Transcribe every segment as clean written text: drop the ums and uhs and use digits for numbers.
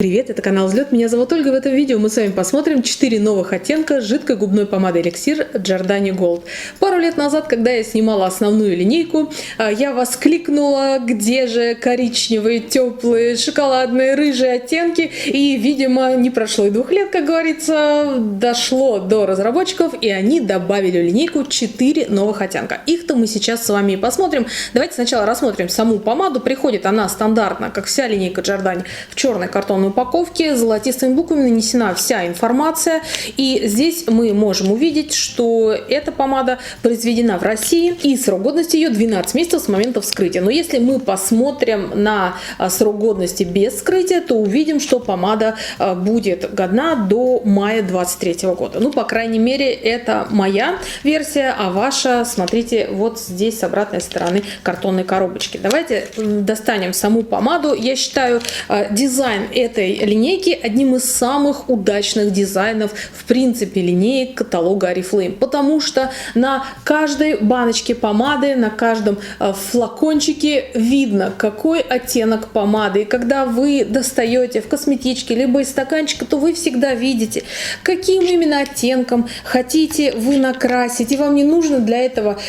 Привет, это канал Взлет, меня зовут Ольга. В этом видео мы с вами посмотрим 4 новых оттенка жидкой губной помады эликсир Giordani Gold. Пару лет назад, когда я снимала основную линейку, я воскликнула, где же коричневые, теплые, шоколадные, рыжие оттенки. И, видимо, не прошло и 2 лет, как говорится, дошло до разработчиков, и они добавили в линейку 4 новых оттенка. Их-то мы сейчас с вами и посмотрим. Давайте сначала рассмотрим саму помаду. Приходит она стандартно, как вся линейка Giordani, в черной картонной упаковке, золотистыми буквами нанесена вся информация, и здесь мы можем увидеть, что эта помада произведена в России, и срок годности ее 12 месяцев с момента вскрытия. Но если мы посмотрим на срок годности без вскрытия, то увидим, что помада будет годна до мая 2023 года. Ну, по крайней мере, это моя версия, а ваша, смотрите, вот здесь с обратной стороны картонной коробочки. Давайте достанем саму помаду. Я считаю дизайн этой линейки одним из самых удачных дизайнов в принципе линеек каталога Oriflame, потому что на каждой баночке помады, на каждом флакончике видно, какой оттенок помады, и когда вы достаете в косметичке либо из стаканчика, то вы всегда видите, каким именно оттенком хотите вы накрасить, и вам не нужно для этого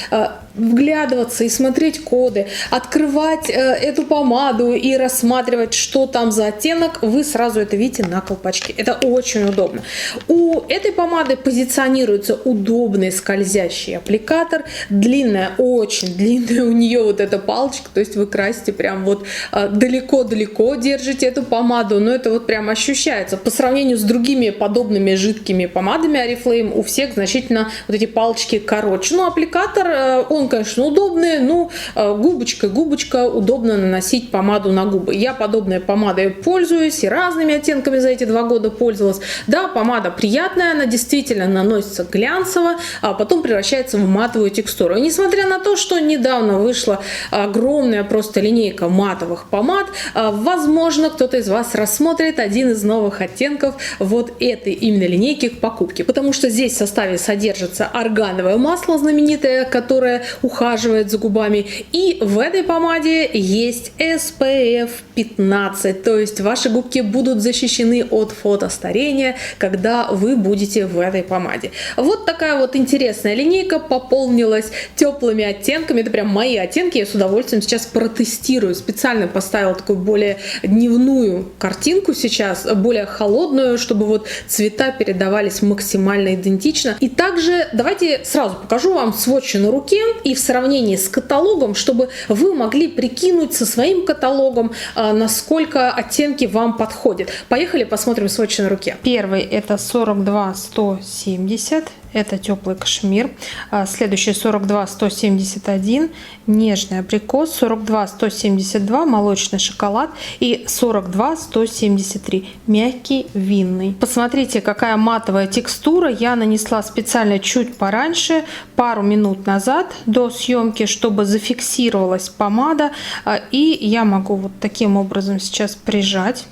вглядываться и смотреть коды, открывать эту помаду и рассматривать, что там за оттенок. Вы сразу это видите на колпачке. Это очень удобно. У этой помады позиционируется удобный скользящий аппликатор, длинная, очень длинная у нее вот эта палочка, то есть вы красите прям вот далеко-далеко держите эту помаду, но это вот прям ощущается. По сравнению с другими подобными жидкими помадами Oriflame у всех значительно вот эти палочки короче. Но аппликатор, он, конечно, удобный, но губочка удобно наносить помаду на губы. Я подобной помадой пользуюсь и разными оттенками за эти 2 года пользовалась. Да, помада приятная, она действительно наносится глянцево, а потом превращается в матовую текстуру. И несмотря на то, что недавно вышла огромная просто линейка матовых помад, возможно, кто-то из вас рассмотрит один из новых оттенков вот этой именно линейки к покупке, потому что здесь в составе содержится органовое масло знаменитое, которое ухаживает за губами, и в этой помаде есть SPF 15, то есть ваши губки будут защищены от фотостарения, когда вы будете в этой помаде. Вот такая вот интересная линейка пополнилась теплыми оттенками. Это прям мои оттенки, я с удовольствием сейчас протестирую. Специально поставила такую более дневную картинку сейчас, более холодную, чтобы вот цвета передавались максимально идентично. И также давайте сразу покажу вам сводчи на руке и в сравнении с каталогом, чтобы вы могли прикинуть со своим каталогом, насколько оттенки вам подходят. Поехали, посмотрим сводчи на руке. Первый это 42-170, это теплый кашемир. Следующий 42-171, нежный абрикос. 42-172, молочный шоколад. И 42-173, мягкий винный. Посмотрите, какая матовая текстура. Я нанесла специально чуть пораньше, пару минут назад до съемки, чтобы зафиксировалась помада. И я могу вот таким образом сейчас прижать.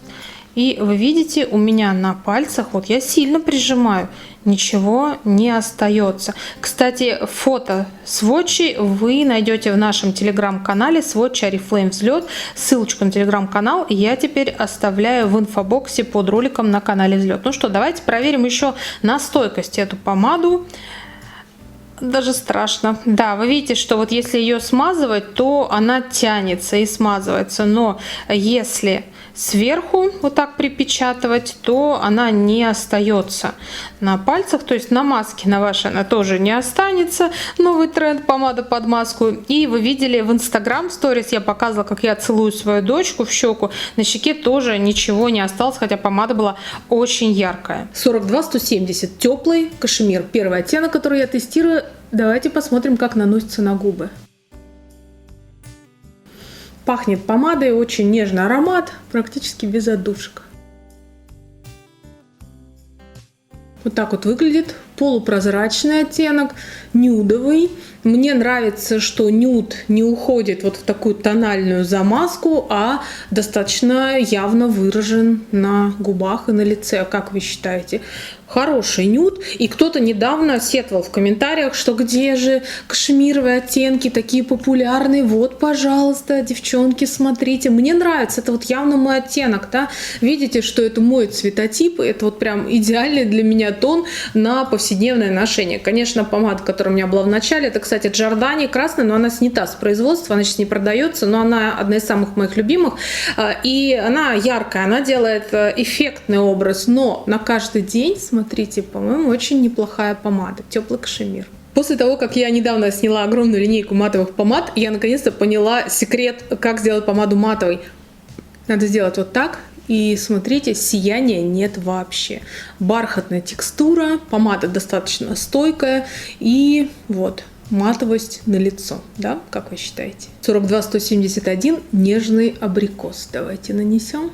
И вы видите, у меня на пальцах, вот я сильно прижимаю, ничего не остается. Кстати, фото сводчей вы найдете в нашем телеграм-канале сводчи Oriflame Взлет. Ссылочку на телеграм-канал я теперь оставляю в инфобоксе под роликом на канале Взлет. Ну что, давайте проверим еще на стойкость эту помаду. Даже страшно. Да, вы видите, что вот если ее смазывать, то она тянется и смазывается. Но если сверху вот так припечатывать, то она не остается на пальцах. То есть на маске на вашей она тоже не останется. Новый тренд — помада под маску. И вы видели в Instagram сторис, я показывала, как я целую свою дочку в щеку. На щеке тоже ничего не осталось, хотя помада была очень яркая. 42-170, теплый кашемир. Первый оттенок, который я тестирую. Давайте посмотрим, как наносится на губы. Пахнет помадой, очень нежный аромат, практически без отдушек. Вот так вот выглядит полупрозрачный оттенок, нюдовый. Мне нравится, что нюд не уходит вот в такую тональную замазку, а достаточно явно выражен на губах и на лице. Как вы считаете? Хороший нюд. И кто-то недавно сетовал в комментариях, что где же кашемировые оттенки такие популярные. Вот, пожалуйста, девчонки, смотрите. Мне нравится. Это вот явно мой оттенок. Да? Видите, что это мой цветотип. Это вот прям идеальный для меня тон на повседневное ношение. Конечно, помада, которая у меня была в начале, это, кстати, Giordani красная, но она снята с производства, она сейчас не продается, но она одна из самых моих любимых. И она яркая, она делает эффектный образ, но на каждый день, смотрите, по-моему, очень неплохая помада, теплый кашемир. После того, как я недавно сняла огромную линейку матовых помад, я наконец-то поняла секрет, как сделать помаду матовой. Надо сделать вот так. И смотрите, сияния нет вообще. Бархатная текстура, помада достаточно стойкая. И вот, матовость на лицо. Да, как вы считаете? 42-171 нежный абрикос. Давайте нанесем.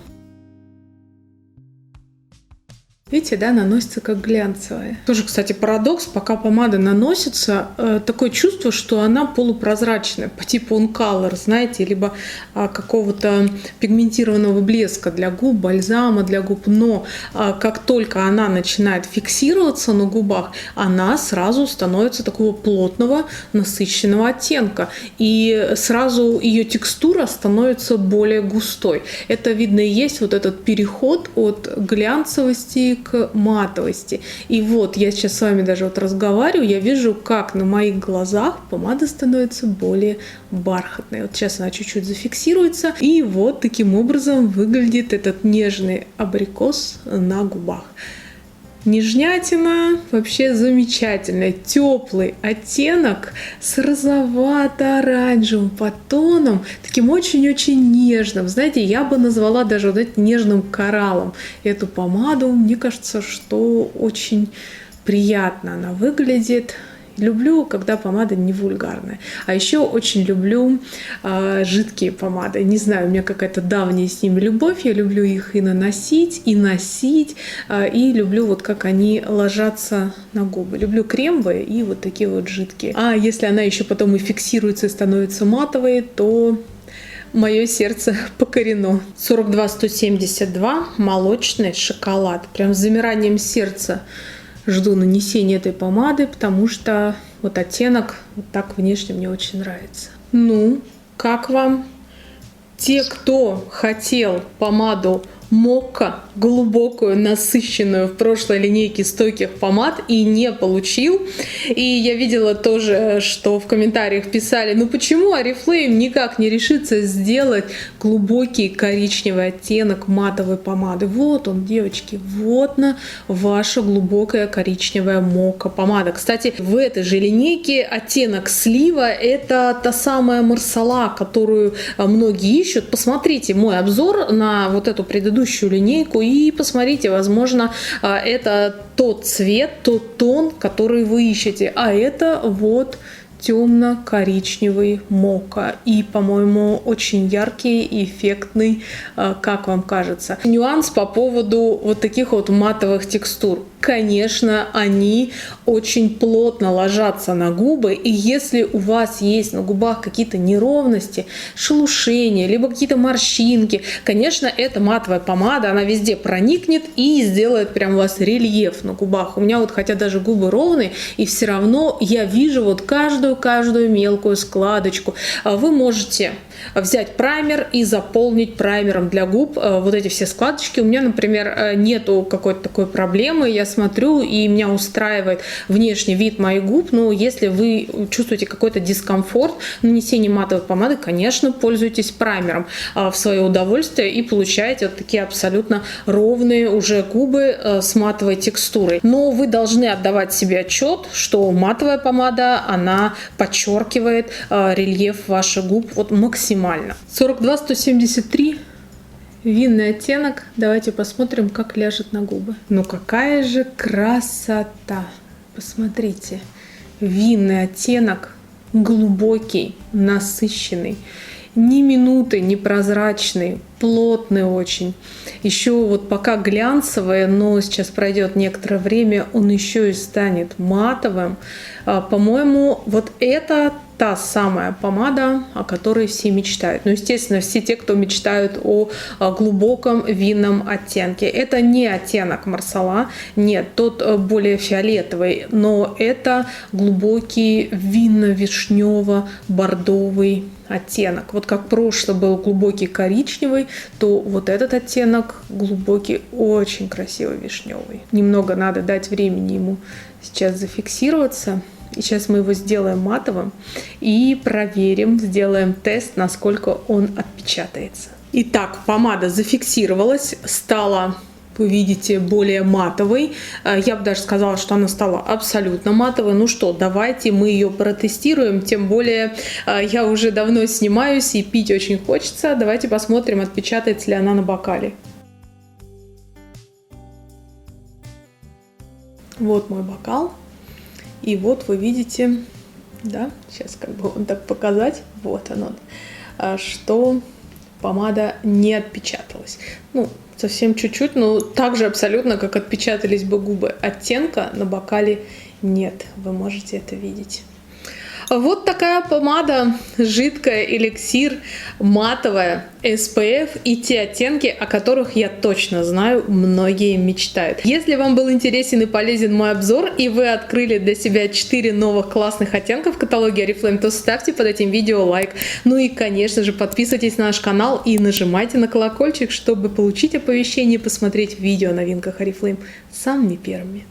Видите, да, наносится как глянцевая. Тоже, кстати, парадокс, пока помада наносится, такое чувство, что она полупрозрачная, по типу On Color, знаете, либо какого-то пигментированного блеска для губ, бальзама для губ. Но как только она начинает фиксироваться на губах, она сразу становится такого плотного, насыщенного оттенка. И сразу ее текстура становится более густой. Это видно и есть вот этот переход от глянцевости к матовости. И вот я сейчас с вами даже вот разговариваю, я вижу, как на моих глазах помада становится более бархатной. Вот сейчас она чуть-чуть зафиксируется, и вот таким образом выглядит этот нежный абрикос на губах. Нежнятина вообще замечательная, теплый оттенок с розовато-оранжевым подтоном, таким очень-очень нежным. Знаете, я бы назвала даже вот этим нежным кораллом эту помаду. Мне кажется, что очень приятно она выглядит. Люблю, когда помада не вульгарная. А еще очень люблю жидкие помады. Не знаю, у меня какая-то давняя с ними любовь. Я люблю их и наносить, и носить. И люблю вот как они ложатся на губы. Люблю кремовые и вот такие вот жидкие. А если она еще потом и фиксируется и становится матовой, то мое сердце покорено. 42-172 молочный шоколад. Прям с замиранием сердца жду нанесения этой помады, потому что вот оттенок вот так внешне мне очень нравится. Ну, как вам? Те, кто хотел помаду Мокко, глубокую, насыщенную в прошлой линейке стойких помад и не получил. И я видела тоже, что в комментариях писали, ну почему Oriflame никак не решится сделать глубокий коричневый оттенок матовой помады. Вот он, девочки, вот на ваша глубокая коричневая Мокко помада. Кстати, в этой же линейке оттенок слива — это та самая Марсала, которую многие ищут. Посмотрите мой обзор на вот эту предыдущую линейку и посмотрите, возможно, это тот цвет, тот тон, который вы ищете, а это вот темно-коричневый Мокко. И, по-моему, очень яркий и эффектный, как вам кажется. Нюанс по поводу вот таких вот матовых текстур. Конечно, они очень плотно ложатся на губы, и если у вас есть на губах какие-то неровности, шелушения, либо какие-то морщинки, конечно, эта матовая помада, она везде проникнет и сделает прям у вас рельеф на губах. У меня вот, хотя даже губы ровные, и все равно я вижу вот каждую мелкую складочку. Вы можете взять праймер и заполнить праймером для губ вот эти все складочки. У меня, например, нету какой-то такой проблемы. Я смотрю, и меня устраивает внешний вид моих губ. Но если вы чувствуете какой-то дискомфорт нанесения матовой помады, конечно, пользуйтесь праймером в свое удовольствие и получаете вот такие абсолютно ровные уже губы с матовой текстурой. Но вы должны отдавать себе отчет, что матовая помада, она подчеркивает рельеф ваших губ вот максимально. 42-173 винный оттенок. Давайте посмотрим, как ляжет на губы. Ну какая же красота! Посмотрите. Винный оттенок, глубокий, насыщенный. Ни минуты не прозрачный, плотный очень. Еще вот пока глянцевый, но сейчас пройдет некоторое время, он еще и станет матовым. По-моему, вот это та самая помада, о которой все мечтают. Ну, естественно, все те, кто мечтают о глубоком винном оттенке. Это не оттенок Марсала, нет, тот более фиолетовый, но это глубокий винно-вишнево-бордовый оттенок. Вот как прошлый был глубокий коричневый, то вот этот оттенок глубокий, очень красивый вишневый. Немного надо дать времени ему сейчас зафиксироваться. И сейчас мы его сделаем матовым и проверим, сделаем тест, насколько он отпечатается. Итак, помада зафиксировалась, стала, вы видите, более матовой. Я бы даже сказала, что она стала абсолютно матовой. Ну что, давайте мы ее протестируем. Тем более я уже давно снимаюсь и пить очень хочется. Давайте посмотрим, отпечатается ли она на бокале. Вот мой бокал. И вот вы видите, да, сейчас как бы вот так показать, вот оно, что помада не отпечаталась. Ну, совсем чуть-чуть, но так же абсолютно, как отпечатались бы губы. Оттенка на бокале нет, вы можете это видеть. Вот такая помада, жидкая, эликсир, матовая, SPF и те оттенки, о которых я точно знаю, многие мечтают. Если вам был интересен и полезен мой обзор, и вы открыли для себя 4 новых классных оттенка в каталоге Oriflame, то ставьте под этим видео лайк. Ну и, конечно же, подписывайтесь на наш канал и нажимайте на колокольчик, чтобы получить оповещение и посмотреть видео о новинках Oriflame самыми первыми.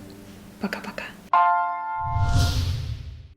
Пока-пока.